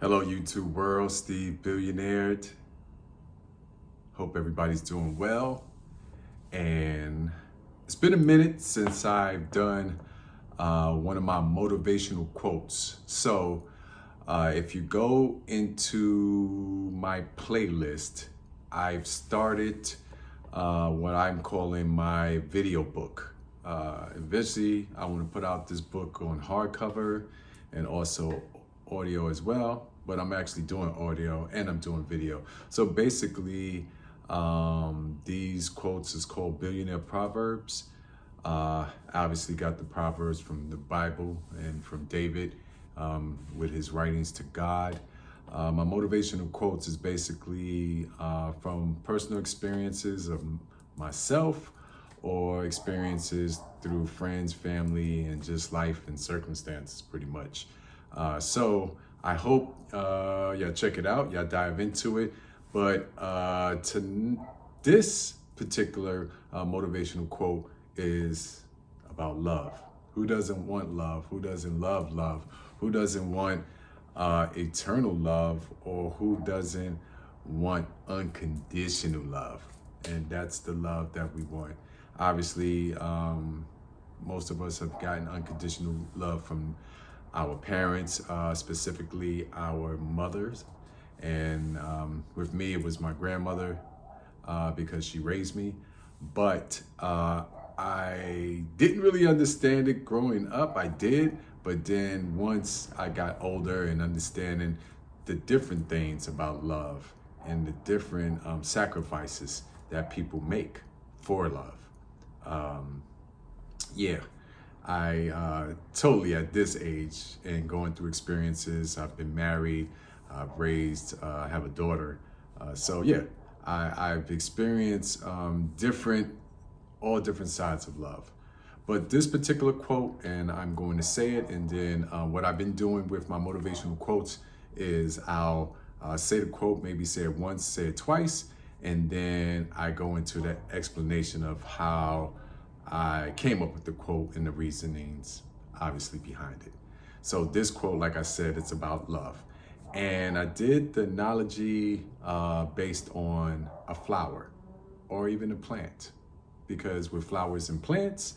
Hello, YouTube world. Steve Billionaird. Hope everybody's doing well. And it's been a minute since I've done one of my motivational quotes. So if you go into my playlist, I've started what I'm calling my video book. Eventually, I want to put out this book on hardcover and also audio as well, but I'm actually doing audio and I'm doing video. So basically, these quotes is called Billionaird Proverbs. Obviously got the Proverbs from the Bible and from David with his writings to God. My motivational quotes is basically from personal experiences of myself or experiences through friends, family, and just life and circumstances pretty much. So I hope y'all check it out, y'all dive into it. But this particular motivational quote is about love. Who doesn't want love? Who doesn't love love? Who doesn't want eternal love? Or who doesn't want unconditional love? And that's the love that we want. Obviously, most of us have gotten unconditional love from our parents, specifically our mothers. And with me, it was my grandmother because she raised me. But I didn't really understand it growing up. I did, but then once I got older and understanding the different things about love and the different sacrifices that people make for love, I totally at this age and going through experiences. I've been married, I've raised, I have a daughter. I've experienced all different sides of love. But this particular quote, and I'm going to say it, and then what I've been doing with my motivational quotes is I'll say the quote, maybe say it once, say it twice, and then I go into the explanation of how I came up with the quote and the reasonings obviously behind it. So this quote, like I said, it's about love. And I did the analogy based on a flower or even a plant, because with flowers and plants,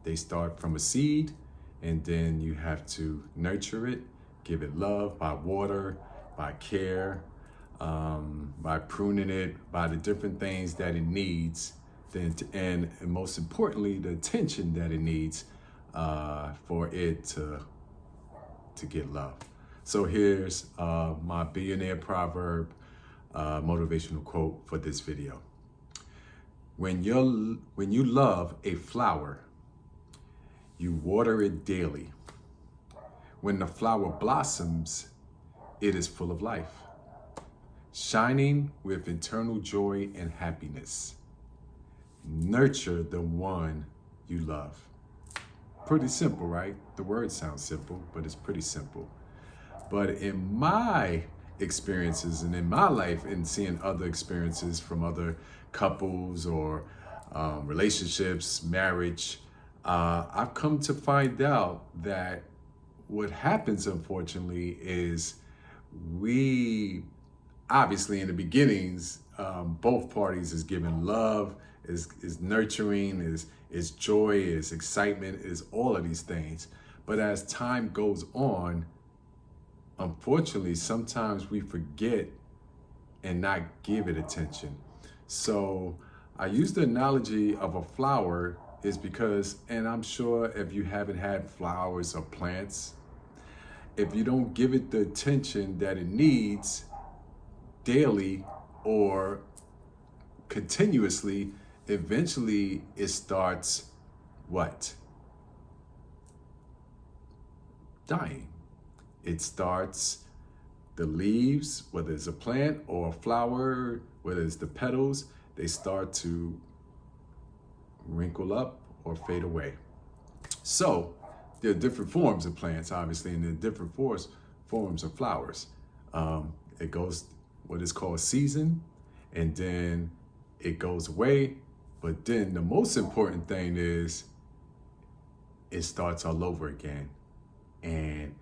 they start from a seed and then you have to nurture it, give it love by water, by care, by pruning it, by the different things that it needs, and most importantly, the attention that it needs for it to get love. So here's my Billionaird Proverb motivational quote for this video. When you love a flower, you water it daily. When the flower blossoms, it is full of life, shining with eternal joy and happiness. Nurture the one you love. Pretty simple, right? The word sounds simple, but it's pretty simple. But in my experiences and in my life and seeing other experiences from other couples or relationships, marriage, I've come to find out that what happens, unfortunately, is we obviously in the beginnings, both parties is giving love, is nurturing, is joy, is excitement, is all of these things. But as time goes on, unfortunately, sometimes we forget and not give it attention. So I use the analogy of a flower is because, and I'm sure if you haven't had flowers or plants, if you don't give it the attention that it needs daily or continuously, eventually it starts what? Dying. It starts, the leaves, whether it's a plant or a flower, whether it's the petals, they start to wrinkle up or fade away. So there are different forms of plants, obviously, and there are different forms of flowers. It goes what is called season, and then it goes away. But then the most important thing is it starts all over again. And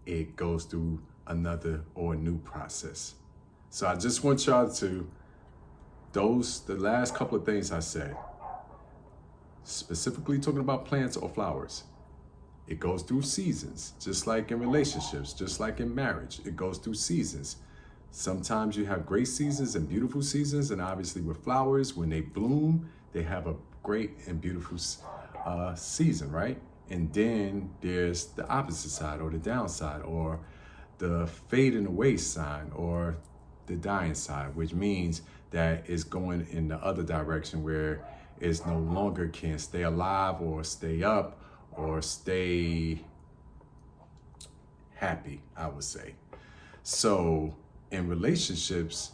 it goes through another or a new process. So I just want y'all to, the last couple of things I said, specifically talking about plants or flowers, it goes through seasons, just like in relationships, just like in marriage, it goes through seasons. Sometimes you have great seasons and beautiful seasons, and obviously with flowers, when they bloom, they have a great and beautiful season, right? And then there's the opposite side, or the downside, or the fading away sign, or the dying side, which means that it's going in the other direction where it's no longer can stay alive or stay up or stay happy, I would say. So in relationships,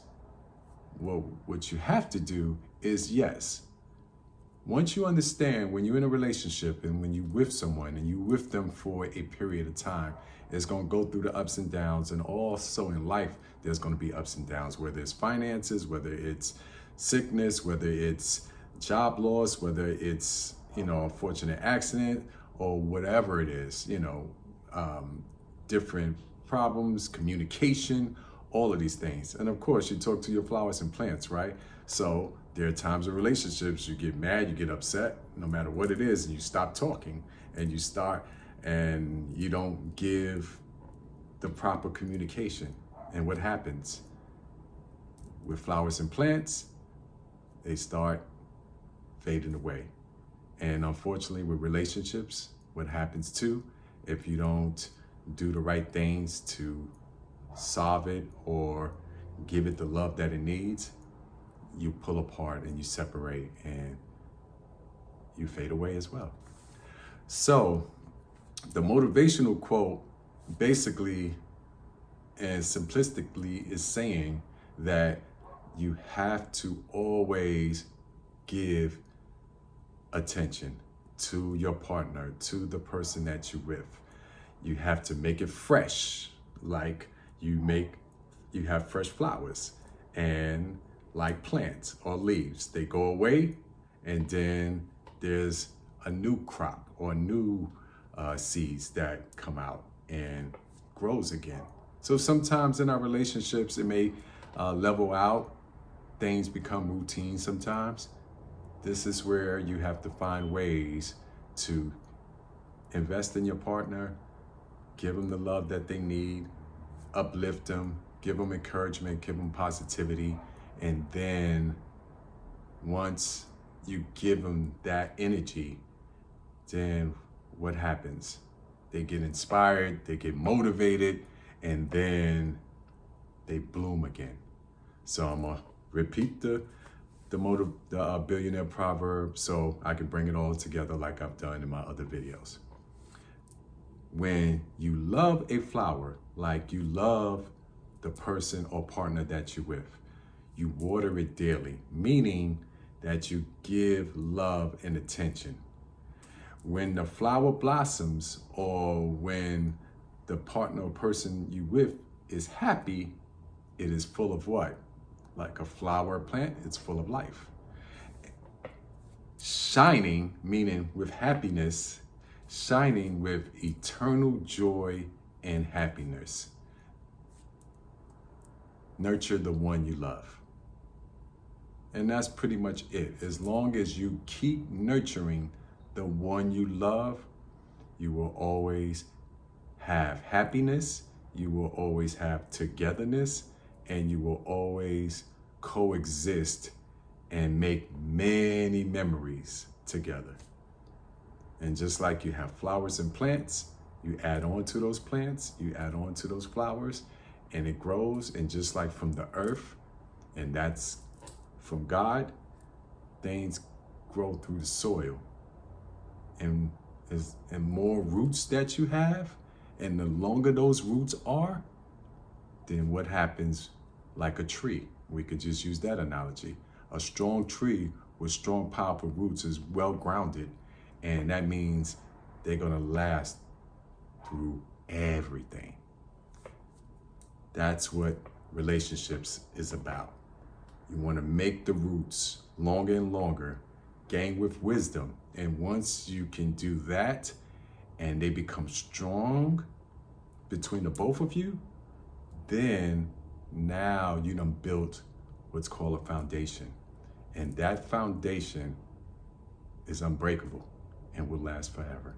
what you have to do is, yes, once you understand when you're in a relationship and when you're with someone and you're with them for a period of time, it's going to go through the ups and downs. And also in life, there's going to be ups and downs, whether it's finances, whether it's sickness, whether it's job loss, whether it's, a fortunate accident or whatever it is, different problems, communication, all of these things. And of course, you talk to your flowers and plants, right? So there are times in relationships you get mad, you get upset, no matter what it is, and you stop talking and you don't give the proper communication. And what happens with flowers and plants? They start fading away. And unfortunately with relationships, what happens too, if you don't do the right things to solve it or give it the love that it needs, you pull apart and you separate and you fade away as well. So the motivational quote basically and simplistically is saying that you have to always give attention to your partner, to the person that you're with. You have to make it fresh, like you have fresh flowers, and like plants or leaves, they go away and then there's a new crop or new seeds that come out and grows again. So sometimes in our relationships, it may level out, things become routine sometimes. This is where you have to find ways to invest in your partner, give them the love that they need, uplift them, give them encouragement, give them positivity. And then once you give them that energy, then what happens? They get inspired, they get motivated, and then they bloom again. So I'm gonna repeat the Billionaird Proverbs so I can bring it all together like I've done in my other videos. When you love a flower like you love the person or partner that you're with, you water it daily, meaning that you give love and attention. When the flower blossoms, or when the partner or person you with is happy, it is full of what? Like a flower plant, it's full of life. Shining, meaning with happiness, shining with eternal joy and happiness. Nurture the one you love. And that's pretty much it. As long as you keep nurturing the one you love, you will always have happiness, you will always have togetherness, and you will always coexist and make many memories together. And just like you have flowers and plants, you add on to those plants, you add on to those flowers, and it grows. And just like from the earth, and that's from God, things grow through the soil. And more roots that you have, and the longer those roots are, then what happens? Like a tree, we could just use that analogy. A strong tree with strong, powerful roots is well grounded, and that means they're gonna last through everything. That's what relationships is about. You wanna make the roots longer and longer, gain with wisdom, and once you can do that and they become strong, between the both of you, then now you done built what's called a foundation. And that foundation is unbreakable and will last forever.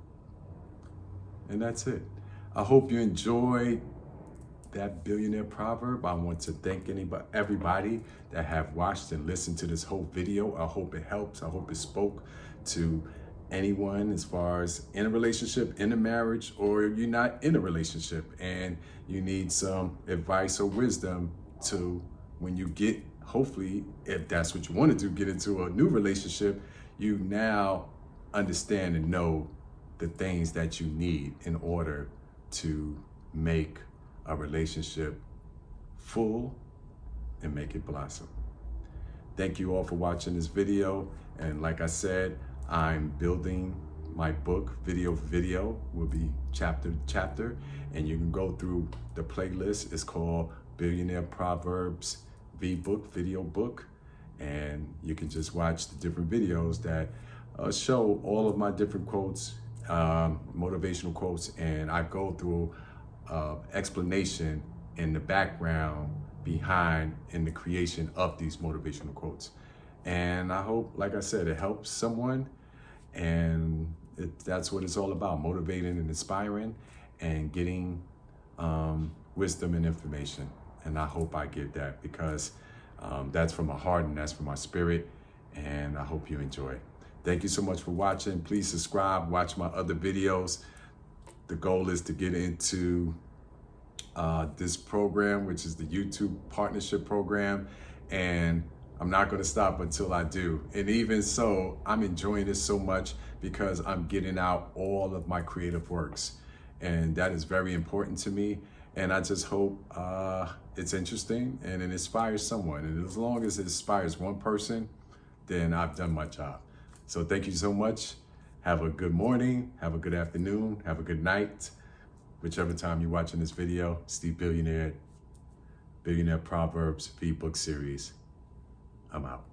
And that's it. I hope you enjoyed that billionaire proverb. I want to thank everybody that have watched and listened to this whole video. I hope it helps. I hope it spoke to anyone as far as in a relationship, in a marriage, or you're not in a relationship and you need some advice or wisdom to when you get, hopefully, if that's what you want to do, get into a new relationship, you now understand and know the things that you need in order to make a relationship full and make it blossom. Thank you all for watching this video. And like I said, I'm building my book, video for video, will be chapter to chapter. And you can go through the playlist. It's called Billionaird Proverbs VBook, video book. And you can just watch the different videos that show all of my different quotes, motivational quotes. And I go through explanation in the background behind in the creation of these motivational quotes. And I hope, like I said, it helps someone, and that's what it's all about, motivating and inspiring and getting wisdom and information. And I hope I give that because that's from my heart and that's from my spirit, and I hope you enjoy. Thank you so much for watching. Please subscribe, watch my other videos. The goal is to get into this program, which is the YouTube partnership program. And I'm not going to stop until I do. And even so, I'm enjoying this so much because I'm getting out all of my creative works. And that is very important to me. And I just hope it's interesting and it inspires someone. And as long as it inspires one person, then I've done my job. So thank you so much. Have a good morning, have a good afternoon, have a good night, whichever time you're watching this video. Steve Billionaird, Billionaire Proverbs VBook series. I'm out.